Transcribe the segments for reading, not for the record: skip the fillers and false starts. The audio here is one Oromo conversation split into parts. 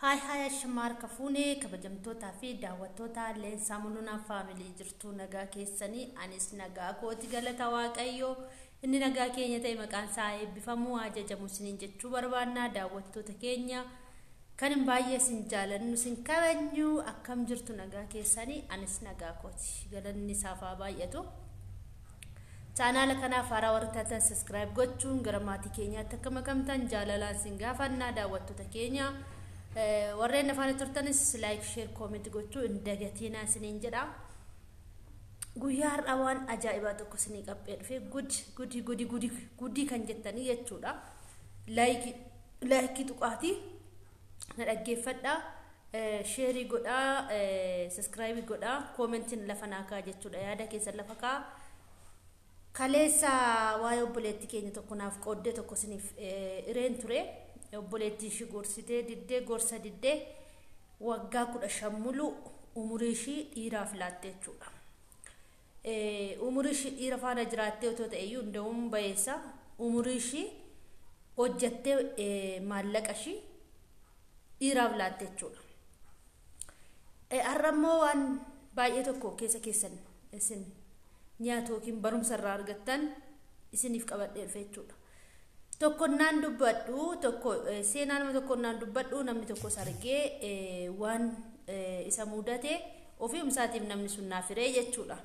Hai Shamar Kafune kabajamtoota fi daawwattoota Leensaa Mul'unaa family jirtu nagaa keessanii anis nagaa kooti galata waaqayyoo inni nagaa keenya ta'e maqaan isaa eebbifamu ajajamu isiniin jechuu barbaanna daawwattoota keenya kan baay'ee sin jaalannu sin kabajnu akkam jirtu nagaa keessanii anis nagaa kooti galanni isaaf baay'atu channel kanaaf haaraa warra subscribe gochuun gara maatii keenyaatti akka makamtan jaalalaan sin gaafanna daawwattoota keenya warreen afaan turtanis like share comment gochuu indagatina isiniin jedha guyyaa har'awaan ajaa'ibaa tokko isinii qabbee dhufe gudi kan jettanii jechuudha like tuqaati na dhaggeeffadha share godha subscribe godha commentin lafa naakaa jechuudha yaada keessan lafa kaa kaleessa waa'ee obboleettii keenya tokko naaf qoodde tokko isiniif ireen ture obboleettii ishii gorsitee diddee gorsa diddee waggaa 15 mulu umurii ishii dhiiraaf laatte jechuudha. Umurii ishii dhiira faana jiraattee otoo ta'eyyuu hunda'uun bayeessa umurii ishii hojjattee maallaqa ishii dhiiraaf laatte jechuudha. Har'ammoo waan baay'ee tokko keessan isin nyaata yookiin barumsa irraa argattan isiniif qabadhee dhufe jechuudha. Tokko naan dubbadhu tokko seenaa nama tokko naan dubbadhu namni tokko sargee waan isa mudate ofiim isaatiif namni sun naafiree jechuudha.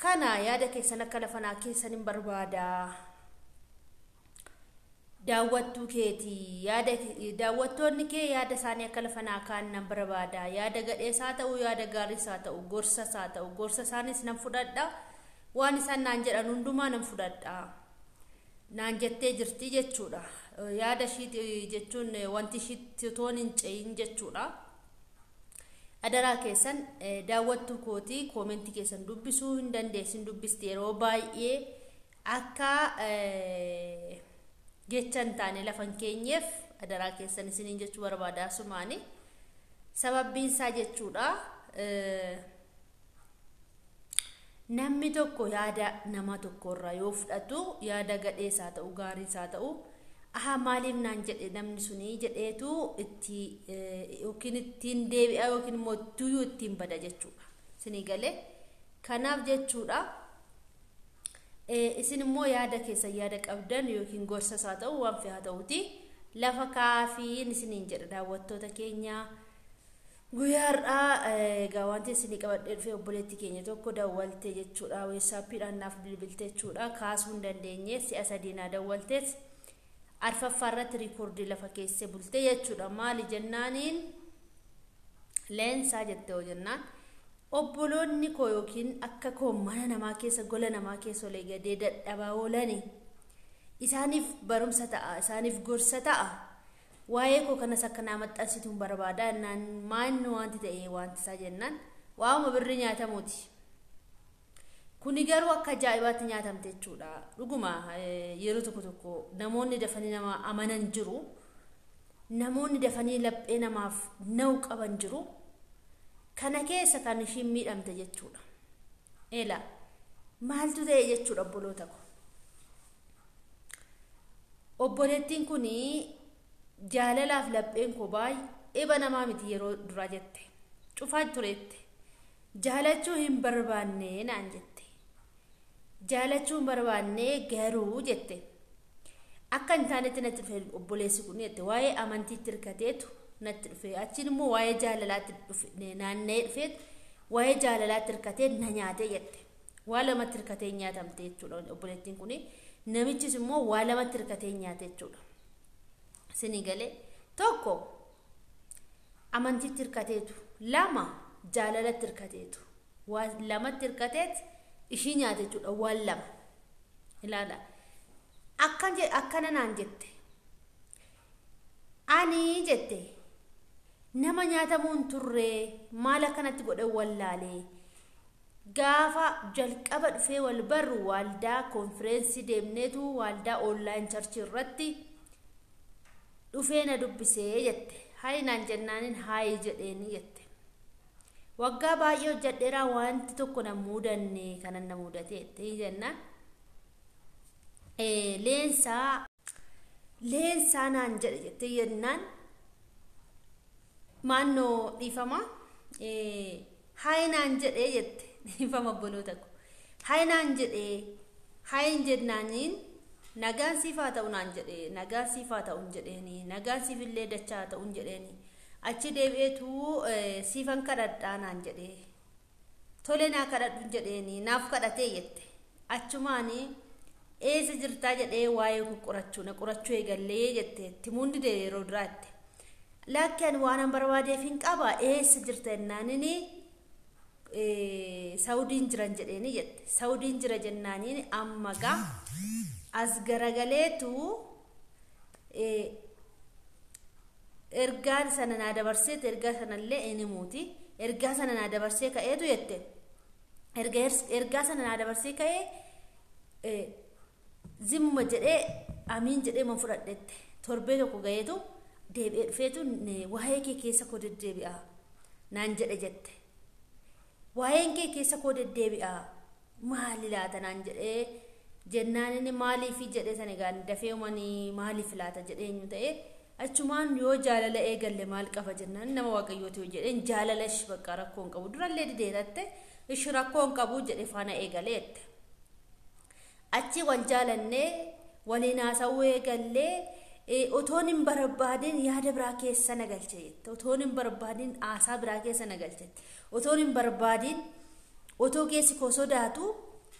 Kana yaada keessan akka lafa naa keessan hin barbaada. Daawwattuu keeti yaada daawwattoonni kee yaada isaanii akka lafa naa kaan nan barbaada. Yaada gadheesaa ta'u yaada gaariisaa ta'u gorsasaa ta'u gorsa isaanis nan fudhadha. Waan isaan naan jedhan hundumaa nan fudhadha naan jettee jirti jechuudha yaada ishii jechuun wanti ishii toon hin ce'in jechuudha adaraa keessan daawwattuu kooti koomentii keessan dubbisuu hin dandeessin dubbisti yeroo baay'ee akka jechan taane lafan keenyeef adaraa keessan isiniin jechuu barbaada sumaani sababbiin isaa jechuudha namni tokko yaada nama tokko irraa yoo fudhatu yaada gadheesaa ta'u gaariisaa ta'u maaliif naan jedhe namni suni jedheetu itti yookiin ittiin deebi'a yookiin immoo tuyyuu ittiin bada jechuudha isinii galee kanaaf jechuudha isin immoo yaada keessa yaada qabdan yookiin gorsasaa ta'u waan fe'aa ta'uti lafa kaafiin isiniin jedha daawwattoota keenya guyyaarraa gaawwanti isinii qabadhee dhufe obboleettii keenya tokko dawwalte jechuudha weessaappiidhaan naaf bilbilte jechuudha kaasuu hin dandeenye si'a sadiinaa dawwaltees arfaffaa irratti riikoordii lafa keessee bulte jechuudha maali jennaaniin leensaa jette hoo jennaan obboloonni koo yookiin akka koo mana namaa keessa gola namaa keessa olee gadee dadhabaa oolani isaaniif barumsa ta'a isaaniif gorsa ta'a waa'ee koo kanas akka naa maxxansituun barbaada naan maanni wanti ta'e wanti isaa jennaan waa'uma birri nyaatamuuti kuni garuu akka ajaa'ibaatti nyaatamte jechuudha dhuguma yeroo tokko namoonni dafanii nama amanan jiru namoonni dafanii laphee namaaf na'u qaban jiru kana keessa kan ishiin miidhamte jechuudha eela maaltu ta'e jechuudha obboloota ko obboleettiin kunii jaalalaaf lapheen koo baay'ee banamaa miti yeroo duraa jette cufaa tureette jaalachuu hin barbaanne naan jette jaalachuu hin barbaanne garuu jette akka hin taanetti natti dhufe obboleessi kun jette waa'ee amantiitti hirkateetu natti dhufe achiin immoo waa'ee jaalalaatti dhufe naanna'ee dhufeetu waa'ee jaalalaatti hirkatee na nyaatee jette waa lamatti hirkatee nyaatamte jechuudha obboleettiin kun namichis immoo waa lamatti hirkatee nyaate jechuudha isinii galee tokko amantiitti hirkateetu lama jaalalatti hirkateetu waan lamatti hirkateet ishii nyaate jechuudha waan lama ilaala akkana naan jette ani jette nama nyaatamuun turre maal akkanatti godhe wallaalee gaafa jalqaba dhufee wal barru waaldaa konfireensii deemneetu waaldaa online church irratti dhufee na dubbisee jette hayi naan jennaanin hayi jedheeni jette waggaa baay'ee hojjedheeraa wanti tokko na muudanne kanan na muudate jennaan leensaa leensaa naan jedhe jettee yennaan maannoo dhiifama hayi naan jedhee jette dhiifama obboloota ko hayi naan jedhee hayin jennaaniin nagaan siifaa ta'u naan jedhee nagaan siifaa ta'uun jedheeni nagaan siifillee dachaa ta'uun jedheeni achi deebi'eetu siifan kadhadhaa naan jedhee tole naa kadhadhu jedheeni naaf kadhatee jette achumaanii eessa jirtaa jedhee waa'ee qorachuu eegallee jette timuundi de yeroo duraatti laakiin waan barbaadeef hin qaba eessa jirta jennaanini Saudiin jiran jedheeni jette Saudiin jira jennaaniin amma gaa as garagaleetu ergaan sana naa dabarsee ergaa sanallee inni muuti ergaa sana naa dabarsee ka'eetu jette ergaa sana naa dabarsee ka'ee zimma jedhee amiin jedhee man fudhadhette torbee tokko ga'eetu deebi'ee dhufeetu waa'ee kee keessa koo deddeebi'a naan jedhe jette waa'een kee keessa koo deddeebi'a maali laata naan jedhee jennaan inni maaliif jedhee sana egaan dafee umanii maaliif laata jedhee eenyu ta'e achumaan yoo jaalala eegalle maal qaba jennaan nama waaqayyooti yoo jedheen jaalala ishi bakka rakkoo hin qabu durallee dideeratte ishi rakkoo hin qabu jedhe faana eegaleette achi wal jaalannee waliin haasawuu eegallee otoon hin barbaadin yaada biraa keessa nagalche jette otoon hin barbaadin haasaa biraa keessa nagalche otoon hin barbaadin otoo keessi koo sodaatu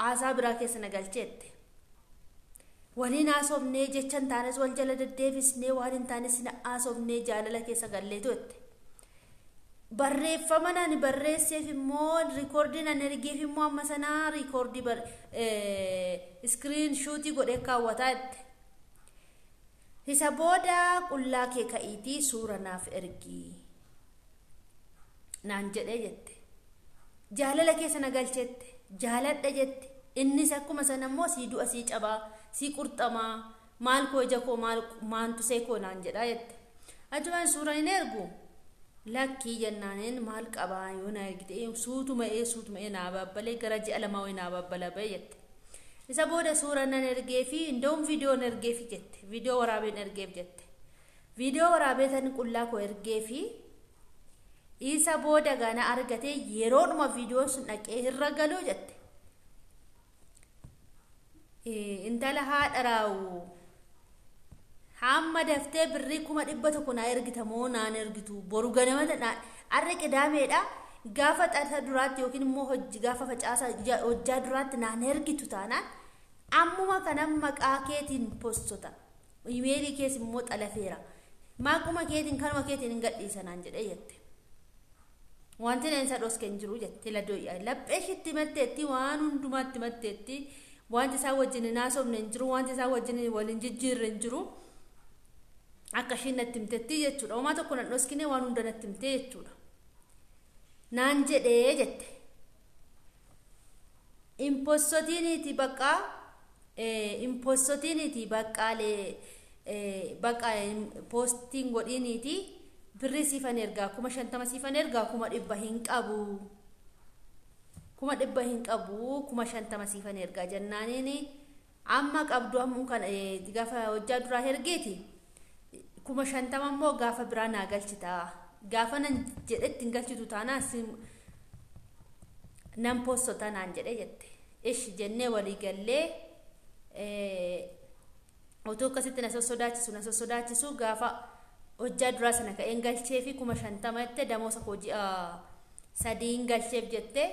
haasaa biraa keessa nagalcheette waliin haasofnee jechan taanes wal jala deddeebisnee waan hin taanes haasofnee jaalala keessa galleetu jette barreeffama naan barreesseef immoo riikoordii naan ergeef immoo amma sanaa riikoordii iskiriin shuutii godhee kaawwataa jette isa booda qullaa kee ka'iitii suura naaf ergii naan jedhee jette jaalala keessa nagalchette jaaladha jette innis akkuma sana immoo sii du'a sii cabaa sii qurxamaa maal koo ija koo maantu see koo naan jedhaa jette achumaan suura hin ergu lakkii jennaaniin maal qabaa yoo na ergite suutuma naa babbalee gara ji'a lamaa wayii naa babbala ba'e jette isa booda suura nan ergee fi indoom viidiyoo ergee fi jette viidiyoo waraabeen ergeef jette viidiyoo waraabee tan qullaa koo ergee fi isa booda gana argatee yeroodhuma viidiyoon sun dhaqee irra galuu jette intala haadha raawu hamma daftee birrii 100 naa ergitamoo naan ergitu boru ganama arra qidaameedha gaafa xata duraatti yookiin immoo hojii gaafa facaasa hojjaa duraatti naan ergitu taanaan ammuma kana maqaa keetiin postota imeelii kees immoo xalafeera maquma keetiin kanuma keetiin hin gadhiisanaan jedhee jette wanti neensa dhosken jiru jette ladooyaa lapheeshitti matteetti waan hundumaatti matteetti wanti isaa wajjin naasofne hin jiru wanti isaa wajjin waliin jijjiirre hin jiru akka ishiin natti himteetti jechuudha homaa tokko nan dhoskine waan hunda natti himtee jechuudha naan jedhee jette impostotiiniti baqqaalee baqa postiin godhiiniti birrii siifan ergaa 50 siifan ergaa 100 hin qabu 50 siifan ergaa jennaaniini amma qabdu ammu kan gaafa hojjaa duraa ergeeti 50 immoo gaafa biraa naa galchita gaafa nan jedhetti hin galchitu taanaa nan postota naan jedhee jette ishi jennee walii gallee otoo akkasitti na sodaachisu gaafa hojjaa duraa sana ka'een galchee fi 50 jette damoosa koo ji'a 3 galcheef jette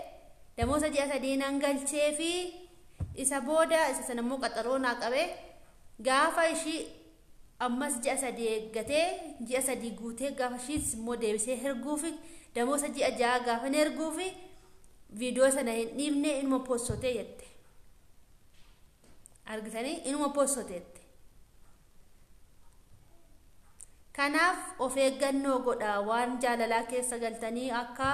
damoosa ji'a 3 nan galchee fi isa booda isa sana immoo qaxaroo naa qabee gaafa ishii ammas ji'a 3 eeggatee ji'a 3 guutee gaafa ishiis immoo deebisee erguufi damoosa ji'a 6 gaafa erguufi viidiyoo sana hin dhiifne inuma postotee jette argitanii inuma postoteette kanaaf of eeggannoo godhaa waan jaalalaa keessa galtanii akka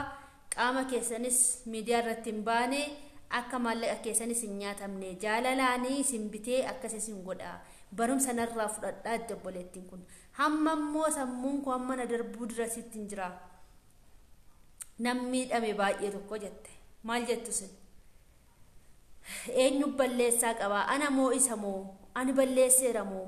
qaama keessanis miidiyaa irratti hin baane akka maallaqa keessanis hin nyaatamne jaalalaanii isin bitee akkas isin godhaa barumsa narraa fudhadhaa obboleettiin kun hamma immoo sammuun koo hamma na darbuu dura sitti hin jira nam miidhame baay'ee tokko jette maal jettu sin eenyu balleessaa qaba ana moo isa moo ani balleesseera moo